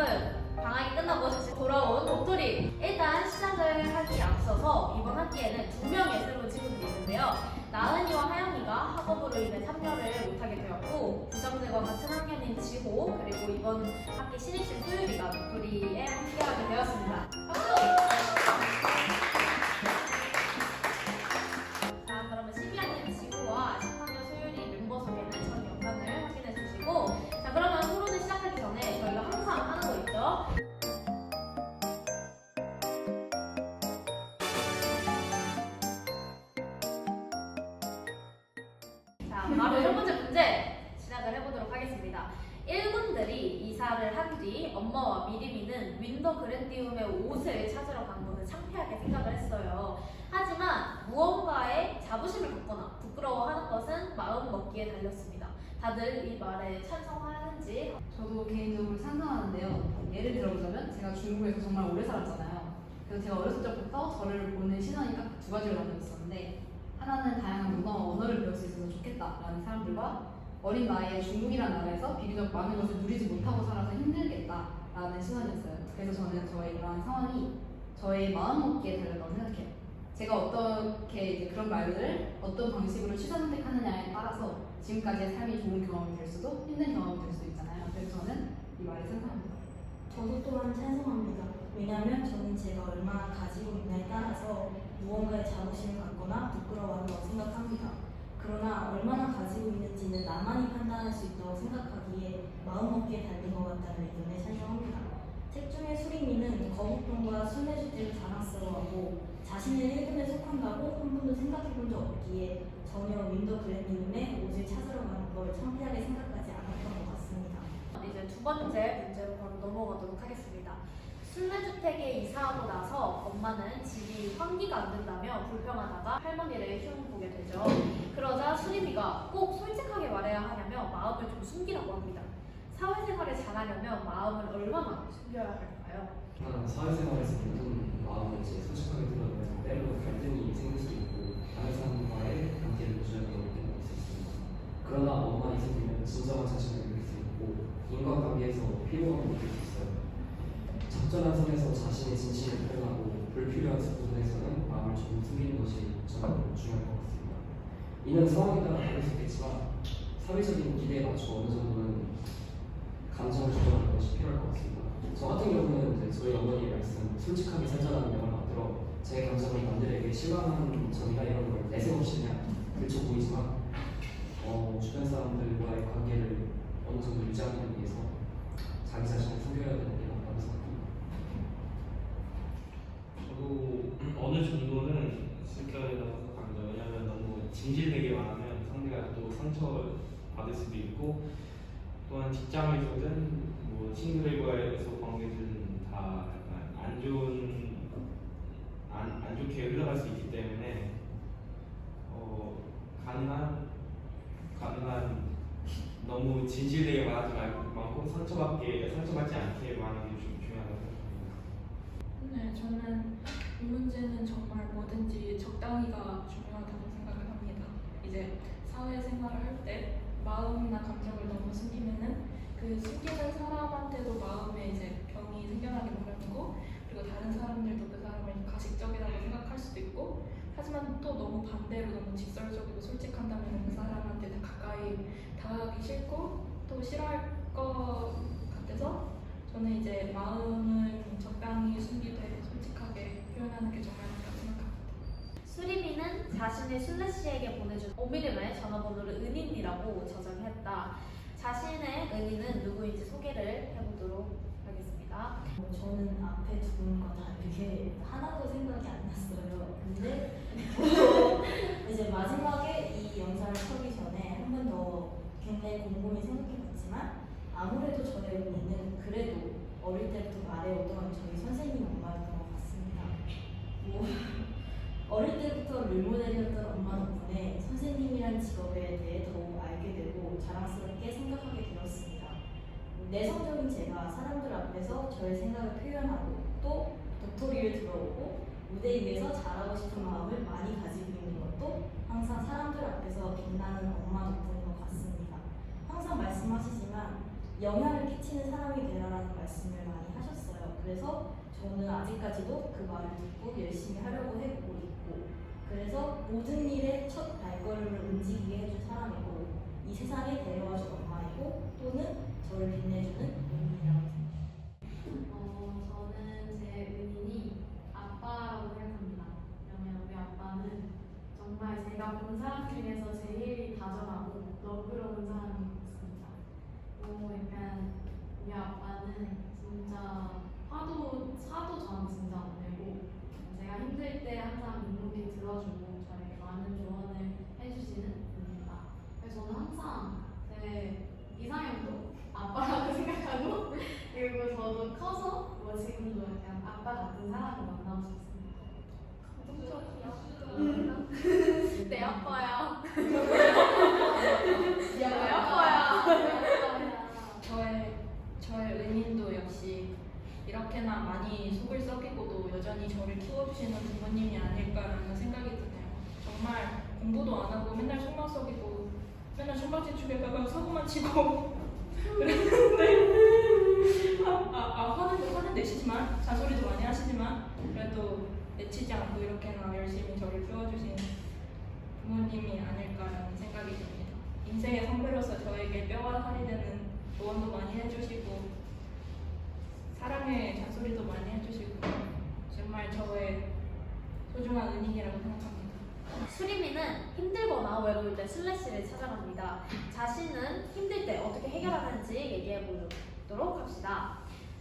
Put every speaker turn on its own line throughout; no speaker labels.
여러분, 방학이 끝나고 다시 돌아온 도토리. 일단 시작을 하기에 앞서서 이번 학기에는 2명의 새로운 친구들이 있는데요. 나은이와 하영이가 학업으로 인해 참여를 못하게 되었고, 부장들과 같은 학년인 지호, 그리고 이번 학기 신입생 소율이가 도토리에 함께하게 되었습니다. 박수! 자, 그러면 12학년 지호와 10학년 소율이 멤버 소개는 전 영상을 확인해 주시고, 자, 그러면 토론을 시작하기 전에 저희가 항상 하는 거 있죠? 자, 바로 첫 번째 문제 시작을 해보도록 하겠습니다. 1군들이 이사를 한 뒤 엄마와 미리미는 윈더 그랜디움의 옷을 찾으러 간 것을 창피하게 생각을 했어요. 하지만 무언가에 자부심을 갖거나 부끄러워하는 것은 마음 먹기에 달렸습니다. 다들 이 말에 찬성하는지?
저도 개인적으로 찬성하는데요. 예를 들어보자면 제가 중국에서 정말 오래 살았잖아요. 그래서 제가 어렸을 적부터 저를 보는 시선이 딱 두 가지로 나눠 있었는데, 하나는 다양한 문화와 언어를 배울 수 있어서 좋겠다라는 사람들과 어린 나이에 중국이라는 나라에서 비교적 많은 것을 누리지 못하고 살아서 힘들겠다라는 시선이었어요. 그래서 저는 저의 이러한 상황이 저의 마음먹기에 달렸다고 생각해요. 제가 어떻게 이제 그런 말들을 어떤 방식으로 취사 선택하느냐에 따라서 지금까지의 삶이 좋은 경험이 될 수도 힘든 경험이 될 수도 있잖아요. 그래서 저는 이 말에 찬성합니다.
저도 또한 찬성합니다. 왜냐하면 저는 제가 얼마나 가지고 있냐에 따라서 무언가에 자부심을 갖거나 부끄러워한다고 생각합니다. 그러나 얼마나 가지고 있는지는 나만이 판단할 수 있다고 생각하기에 마음먹기에 달린 것 같다는 의견에 찬성합니다. 책 중에 수림이는 거북동과 순례주택을 자랑스러워하고 자신을 1군에 속한다고 한 번도 생각해본 적 없기에 전혀 윈더 그랜디움의 옷을 찾으러 가는 걸 창피하게 생각하지 않았던 것 같습니다.
이제 두 번째 문제로 바로 넘어가도록 하겠습니다. 순례주택에 이사하고 나서 엄마는 집이 환기가 안 된다며 불평하다가 할머니를 흉보게 되죠. 그러자 수림이가 꼭 솔직하게 말해야 하냐며 마음을 좀 숨기라고 합니다. 사회생활을 잘하려면 마음을 얼마나 숨겨야 할까요?
사회생활에서 모든 마음을 이제 솔직하게 드러내면 때로는 갈등이 생길 수도 있고 다른 사람과의 관계를 유지하기 어려운 경우가 있을 수 있습니다. 그러나 엄만이 생기면 진정한 자신을 느낄 수 있고 인간관계에서 피로감을 느낄 수 있어요. 적절한 선에서 자신의 진실을 표현하고 불필요한 부분에서는 마음을 조금 숨기는 것이 저는 중요할 것 같습니다. 이는 상황에 따라 다를 수 있겠지만 사회적인 기대에 맞춰 어느 정도는 감정을 조절하는 것이 필요할 것 같습니다. 저 같은 경우는 이제 저희 어머니의 말씀 솔직하게 살자라는 명을 만들어 제 감정이 남들에게 실망하는 점이나 이런 걸 내세없이 그냥 들춰 보이지만 주변 사람들과의 관계를 어느 정도 유지하기 위해서 자기 자신을 숨겨야 되는 게 맞다고 생각합니다.
저도 어느 정도는 숨겨야 된다고 생각합니다. 왜냐하면 너무 진실되게 말하면 상대가 또 상처받을 수도 있고, 또한 직장에서든 뭐 친구들과의 관계든 다 약간 안 좋게 흘러갈 수 있기 때문에 가능한 너무 진실되게 말하지 말고 상처받지 않게 말하는 게 좀 중요하다고 생각합니다.
네, 저는 이 문제는 정말 뭐든지 적당히가 중요하다고 생각을 합니다. 이제 사회생활을 할 때 마음이나 감정을 너무 숨기면은 그 숨기는 사람한테도 마음에 이제 병이 생겨나기 마련이고, 그리고 다른 사람들도 그 사람을 가식적이라고 생각할 수도 있고, 하지만 또 너무 반대로 너무 직설적이고 솔직한다면 그 사람한테 가까이 다가가기 싫고 또 싫어할 것 같아서, 저는 이제 마음을 적당히 숨기되 솔직하게 표현하는 게 정말 맞다고 생각합니다.
수림이는 자신의 순례씨에게 보내준 5mm의 전화번호를 은인이라고 저장했다. 자신의 은인은 누구인지 소개를 해보도록 하겠습니다.
저는 앞에 두 분과 다르게 하나도 생각이 안 났어요. 근데 이제 마지막에 이 영상을 켜기 전에 한 번 더 굉장히 곰곰이 생각해봤지만, 아무래도 저의 의미는 그래도 어릴 때부터 말해오던 저희 선생님 엄마였던 것 같습니다. 어릴 때부터 롤모델이었던 엄마 덕분에 선생님이란 직업에 대해 더욱 알게 되고 자랑스럽게 생각하게 되었습니다. 내성적인 제가 사람들 앞에서 저의 생각을 표현하고 또 도토리를 들어오고 무대 위에서 잘하고 싶은 마음을 많이 가지고 있는 것도 항상 사람들 앞에서 빛나는 엄마 덕분인 것 같습니다. 항상 말씀하시지만 영향을 끼치는 사람이 되라라는 말씀을 많이 하셨어요. 그래서 저는 아직까지도 그 말을 듣고 열심히 하려고 해보고 있고, 그래서 모든 일에 첫 발걸음을 움직이게 해준 사람이고, 이 세상에 데려와준 엄마이고, 또는 저를 빛내주는 은인이라고 생각합니다.
저는 제 은인이 아빠라고 생각합니다. 왜냐면 우리 아빠는 정말 제가 본 사람 중에서 제일 다정하고 너그러운 사람이었습니다. 약간 우리 아빠는 진짜 화도 저한테 진짜 안 내고 제가 힘들 때 항상 묵묵히 들어주고 저에게 많은 조언을 해주시는 분입니다. 그래서 저는 항상 제 이상형도 아빠라고 생각하고 그리고 저도 커서 뭐 지금도 약간 아빠 같은 사람을 만나고 싶습니다. 내 아빠야. 내 아빠야.
저의 은인도 역시 이렇게나 많이 속을 썩이고도 여전히 저를 키워주시는 부모님이 아닐까라는 생각이 드네요. 정말 공부도 안 하고 맨날 속만 썩이고 맨날 총각지축에다가 사고만 치고 그랬는데 화는 내시지만 잔소리도 많이 하시지만 그래도 내치지 않고 이렇게나 열심히 저를 키워주신 부모님이 아닐까라는 생각이 듭니다. 인생의 선배로서 저에게 뼈와 살이 되는 조언도 많이 해주시고 사랑의 잔소리도 많이 해주시고 정말 저의 소중한 은인이라고 생각합니다.
수리미는 힘들거나 외로울 때 슬래시를 찾아갑니다. 자신은 힘들 때 어떻게 해결하는지 얘기해 보도록 합시다.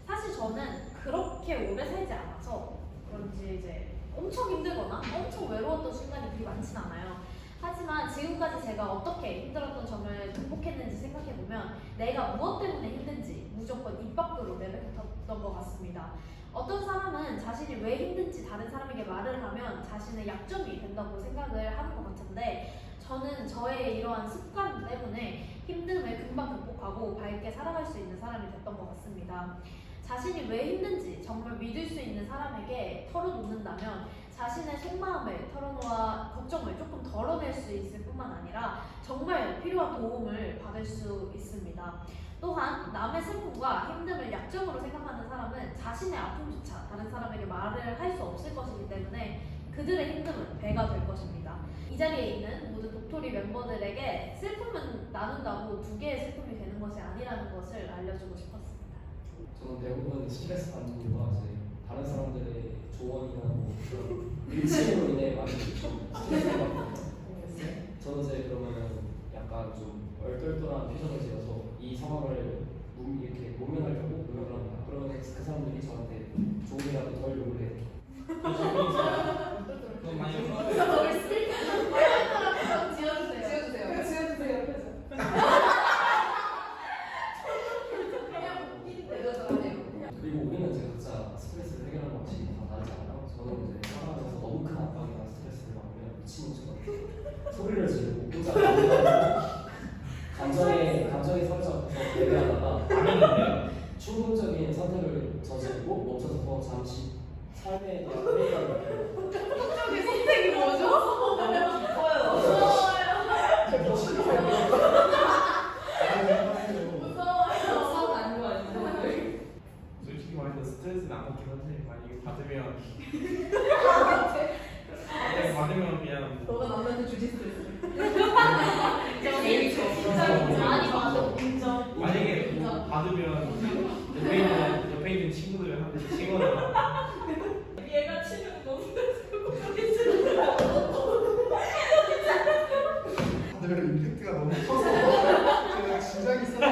사실 저는 그렇게 오래 살지 않아서 그런지 이제 엄청 힘들거나 엄청 외로웠던 순간이 그리 많진 않아요. 하지만 지금까지 제가 어떻게 힘들었던 점을 극복했는지 생각해보면 내가 무엇 때문에 힘든지 무조건 입 밖으로 내뱉었던 것 같습니다. 어떤 사람은 자신이 왜 힘든지 다른 사람에게 말을 하면 자신의 약점이 된다고 생각을 하는 것 같은데 저는 저의 이러한 습관 때문에 힘듦을 금방 극복하고 밝게 살아갈 수 있는 사람이 됐던 것 같습니다. 자신이 왜 힘든지 정말 믿을 수 있는 사람에게 털어놓는다면 자신의 속마음을 털어놓아 걱정을 조금 덜어낼 수 있을 뿐만 아니라 정말 필요한 도움을 받을 수 있습니다. 또한 남의 슬픔과 힘듦을 약점으로 생각하는 사람은 자신의 아픔조차 다른 사람에게 말을 할 수 없을 것이기 때문에 그들의 힘듦은 배가 될 것입니다. 이 자리에 있는 모든 독토리 멤버들에게 슬픔은 나눈다고 두 개의 슬픔이 되는 것이 아니라는 것을 알려주고 싶었습니다.
저는 대부분 스트레스 받는 이유가 이제 다른 사람들의 조언이나 뭐 그런 일침으로 인해 많이 좀 스트레스를 받거든요. 저는 이제 그러면 약간 좀 얼떨떨한 표정을 지어서 이 상황을 이렇게 모면하려고 노력을 합니다. 그러면 그 사람들이 저한테 조금이라도 덜 욕을 해요.
너무 많이
그리고 우리는 이제 각자 스트레스를 해결하는 방식이 다 다르지 않아요? 저는 이제 살아가면서 너무 큰 압박이나 스트레스를 받으면 미친놈처럼 소리를 지르고 혼자 감정에 사로잡혀서 배회하다가 충동적인 선택을 저지르고 멈춰서 잠시 삶에 대한 회의를 느껴요.
저기 선택이 뭐죠?
솔직히 말해서 스트레스는 안 받긴 한데 만약에 받으면 그냥
너가 남한테 주지 스트레스.
많이 받아.
만약에 뭐 받으면 옆에 있는 친구들한테 치거나
얘가 치면 너무
다들 임팩트가 너무 커서 제가 진작에 썼는데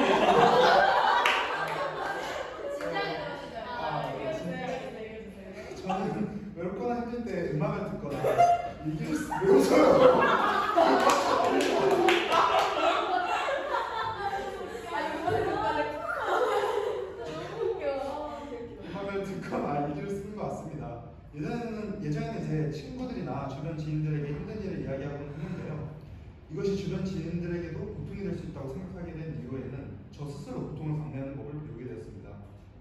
저는 외롭거나 힘들 때 음악을 듣거나 일기를 왜 웃어요? 음악을 듣거나 일기를 쓰는 것 같습니다. 예전에는 제 친구들이나 주변 지인들에게 힘든 일을 이야기하곤 했는데요. 이것이 주변 지인들에게도 고통이 될 수 있다고 생각하게 된 이후에는 저 스스로 고통을 감내하는 법을 배우게 되었습니다.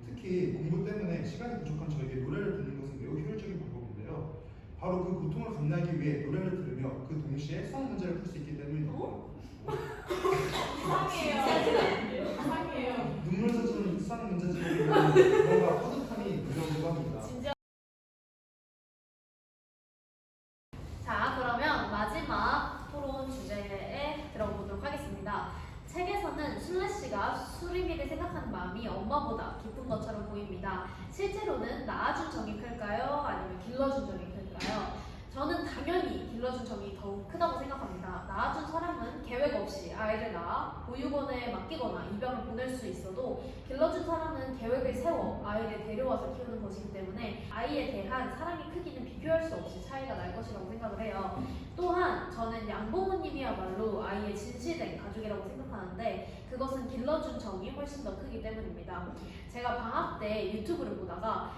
특히 공부 때문에 시간이 부족한 저에게 노래를 듣는 것은 매우 효율적인 방법인데요. 바로 그 고통을 감내하기 위해 노래를 들으며 그 동시에 수학 문제를 풀 수 있기 때문입니다.
이상해요.
눈물
저는 슬래시가 수림이를 생각하는 마음이 엄마보다 깊은 것처럼 보입니다. 실제로는 낳아준 정이 클까요? 아니면 길러준 정이 클까요? 저는 당연히 길러준 정이 더욱 크다고 생각합니다. 낳아준 사람은 계획 없이 아이를 낳아 보육원에 맡기거나 입양을 보낼 수 있어도 길러준 사람은 계획을 세워 아이를 데려와서 키우는 것이기 때문에 아이에 대한 사랑의 크기는 비교할 수 없이 차이가 날 것이라고 생각을 해요. 또한 저는 양부모님이야말로 아이의 진실된 가족이라고 생각하는데 그것은 길러준 정이 훨씬 더 크기 때문입니다. 제가 방학 때 유튜브를 보다가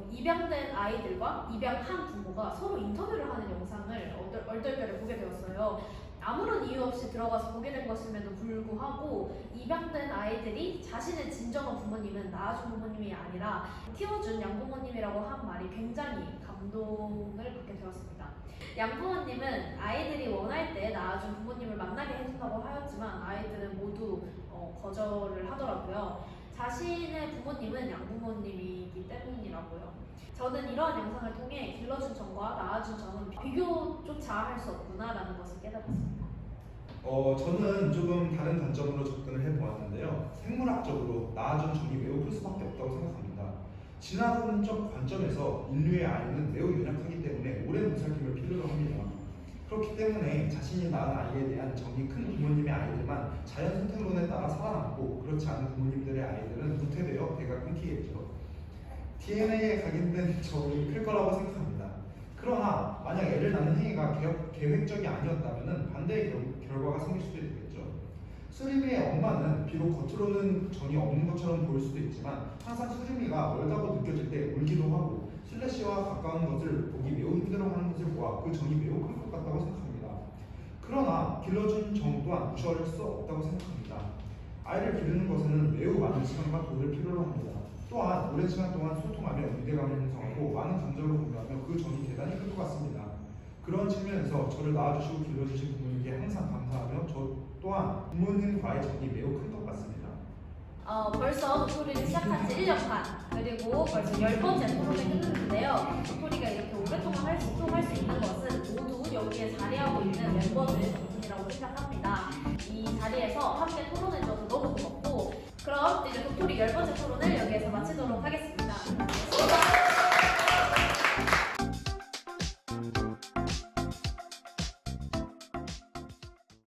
입양된 아이들과 입양한 부모가 서로 인터뷰를 하는 영상을 얼떨결에 보게 되었어요. 아무런 이유 없이 들어가서 보게 된 것임에도 불구하고 입양된 아이들이 자신의 진정한 부모님은 낳아준 부모님이 아니라 키워준 양부모님이라고 한 말이 굉장히 감동을 받게 되었습니다. 양부모님은 아이들이 원할 때 낳아준 부모님을 만나게 해준다고 하였지만 아이들은 모두 거절을 하더라고요. 자신의 부모님은 양부모님이기 때문이라고요. 저는 이러한 영상을 통해 길러준 정과 낳아준 정은 비교조차 할 수 없구나라는 것을 깨달았습니다.
저는 조금 다른 관점으로 접근을 해보았는데요. 생물학적으로 낳아준 정이 매우 클 수밖에 없다고 생각합니다. 진화론적 관점에서 인류의 아이는 매우 연약하기 때문에 오랜 무살림을 필요로 합니다. 그렇기 때문에 자신이 낳은 아이에 대한 정이 큰 부모님의 아이들만 자연 선택론에 따라 살아남고 그렇지 않은 부모님들의 아이들은 후퇴되어 배가 끊기겠죠. DNA에 각인된 정이 클 거라고 생각합니다. 그러나 만약 애를 낳는 행위가 계획적이 아니었다면 반대의 결과가 생길 수도 있겠죠. 수림이의 엄마는 비록 겉으로는 정이 없는 것처럼 보일 수도 있지만 항상 수림이가 멀다고 느껴질 때 울기도 하고 슬래시와 가까운 것을 보기 매우 힘들어하는 것을 보아 그 정이 매우 클 것 같다고 생각합니다. 그러나 길러준 정 또한 무시할 수 없다고 생각합니다. 아이를 기르는 것에는 매우 많은 시간과 돈을 필요로 합니다. 또한 오랜 시간 동안 소통하며 유대감을 형성하고 많은 감정을 공유하며 그 정이 대단히 클 것 같습니다. 그런 측면에서 저를 낳아주시고 길러주신 부모님께 항상 감사하며 저 또한 부모님과의 정이 매우 큰 것 같습니다.
벌써 도토리를 시작한 지 1년 반, 그리고 벌써 10번째 토론을 끝냈는데요. 도토리가 이렇게 오랫동안 소통할 수 있는 것은 모두 여기에 자리하고 있는 멤버들 덕분이라고 생각합니다. 이 자리에서 함께 토론해줘서 너무 고맙고, 그럼 이제 도토리 10번째 토론을 여기에서 마치도록 하겠습니다.